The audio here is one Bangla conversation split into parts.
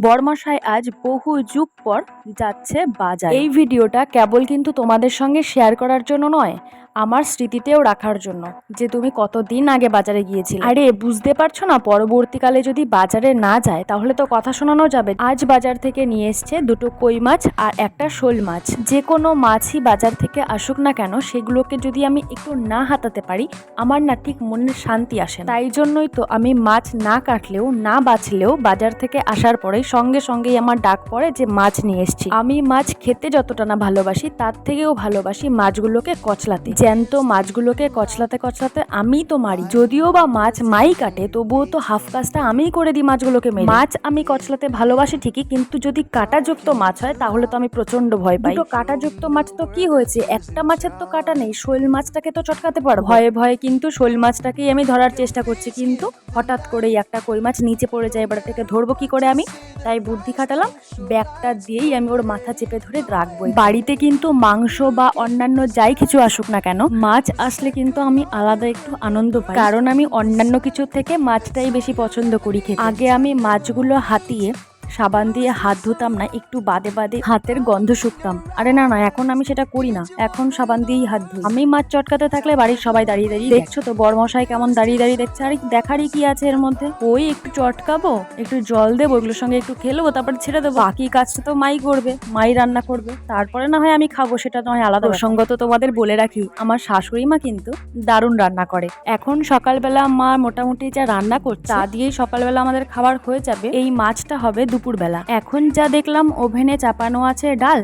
বরমশাই আজ বহু যুগ পর যাচ্ছে বাজার। এই ভিডিওটা কেবল কিন্তু তোমাদের সঙ্গে শেয়ার করার জন্য নয়, আমার স্মৃতিতেও রাখার জন্য যে তুমি কতদিন আগে বাজারে গিয়েছিলে। আরে বুঝতে পারছো না, পরবর্তীকালে যদি বাজারে না যায় তাহলে তো কথা শোনানো যাবে। আজ বাজার থেকে নিয়ে এসছে দুটো কই মাছ আর একটা শোল মাছ। যে কোনো মাছই বাজার থেকে আসুক না কেন, সেগুলোকে যদি আমি একটু না হাতাতে পারি আমার না ঠিক মনের শান্তি আসে না। তাই জন্যই তো আমি মাছ না কাটলেও না বাছলেও বাজার থেকে আসার পরে সঙ্গে সঙ্গেই আমার ডাক পড়ে যে মাছ নিয়ে এসেছি। আমি মাছ খেতে যতটা না ভালোবাসি তার থেকেও ভালোবাসি মাছগুলোকে কচলাতে। জ্যান্ত মাছগুলোকে কচলাতে কচলাতে আমি তো মারি। যদিও বা মাছ মাই কাটে তবুও তো হাফ কাজটা আমিই করে দিই মাছগুলোকে মেরে। মাছ আমি কচলাতে ভালোবাসি ঠিকই, কিন্তু যদি কাঁটাযুক্ত মাছ হয় তাহলে তো আমি প্রচন্ড ভয় পাই। দুটো কাঁটাযুক্ত মাছ তো কি হয়েছে, একটা মাছের তো কাঁটা নেই, শোল মাছটাকে তো চটকাতে পারবো। ভয়ে ভয়ে কিন্তু শোল মাছটাকেই আমি ধরার চেষ্টা করছি, কিন্তু হঠাৎ করেই একটা কই মাছ নিচে পড়ে যায়। এবার এটাকে ধরবো কি করে আমি? তাই বুদ্ধি খাটালাম, ব্যাগটা দিয়েই আমি ওর মাথা চেপে ধরে রাখবো। বাড়িতে কিন্তু মাংস বা অন্যান্য যাই কিছু আসুক না কেন, মাছ আসলে কিন্তু আমি আলাদা একটু আনন্দ পাই, কারণ আমি অন্যান্য কিছু থেকে মাছটাই বেশি পছন্দ করি খেতে। আগে আমি মাছগুলো হাতিয়ে সাবান দিয়ে হাত ধুতাম না, একটু বাদে বাদে হাতের গন্ধ শুকতাম। আরে না না, এখন আমি সেটা করি না, এখন সাবান দিয়েই হাত ধুই। আমি মাছ চটকাতে থাকলে বাড়ির সবাই দাঁড়িয়ে দাঁড়িয়ে দেখছো তো, বড়মশাই কেমন দাঁড়িয়ে দাঁড়িয়ে দেখছে। আর দেখারই কি আছে এর মধ্যে? ওই একটু চটকাবো, একটু জল দেবো, ওগুলোর সঙ্গে একটু খেলবো, তারপরে ছেড়ে দেবো। বাকি কাজটা তো মাই করবে, মাই রান্না করবে, তারপরে না হয় আমি খাবো, সেটা নয় আলাদা। প্রসঙ্গত তোমাদের বলে রাখি, আমার শাশুড়ি মা কিন্তু দারুণ রান্না করে। এখন সকালবেলা মা মোটামুটি যা রান্না করছে তা দিয়েই সকালবেলা আমাদের খাবার হয়ে যাবে। এই মাছটা হবে দুপুরবেলা। এখন যা দেখলাম ওভেনে চাপানো আছে ডাল,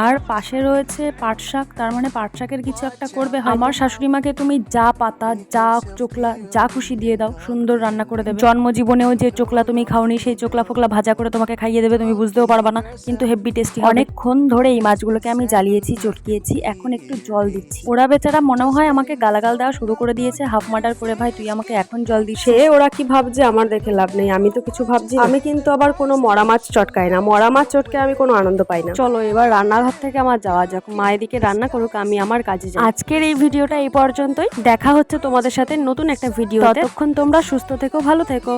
আর পাশে রয়েছে পাট শাক, তার মানে পাট শাকের কিছু একটা করবে। আমার শাশুড়ি মাকে তুমি যা পাতা, যা চোকলা, যা খুশি দিয়ে দাও, সুন্দর রান্না করে দেবে। জন্মজীবনেও যে চোকলা তুমি খাওনি সেই চোকলা ফোকলা ভাজা করে তোমাকে খাইয়ে দেবে, তুমি বুঝতেও পারবা না, কিন্তু হেভি টেস্টি। অনেকক্ষণ ধরে এই মাছগুলোকে আমি জ্বালিয়েছি, চটকিয়েছি, এখন একটু জল দিচ্ছি। ওরা বেচারা মনে হয় আমাকে গালাগাল দেওয়া শুরু করে দিয়েছে, হাফ মার্ডার করে, ভাই তুই আমাকে এখন জল দিস। সে ওরা কি ভাবছে আমার দেখে লাভ নেই, আমি তো কিছু ভাবছি না। আমি কিন্তু আবার কোনো মরা মাছ চটকাই না, মরা মাছ চটকে আমি কোনো আনন্দ পাই না। চলো এবার রান্নাঘর থেকে আমার যাওয়া যাক, মা এদিকে রান্না করুক, আমি আমার কাজে যাই। আজকের এই ভিডিওটা এই পর্যন্তই, দেখা হচ্ছে তোমাদের সাথে নতুন একটা ভিডিও। ততক্ষণ তোমরা সুস্থ থেকো, ভালো থেকো।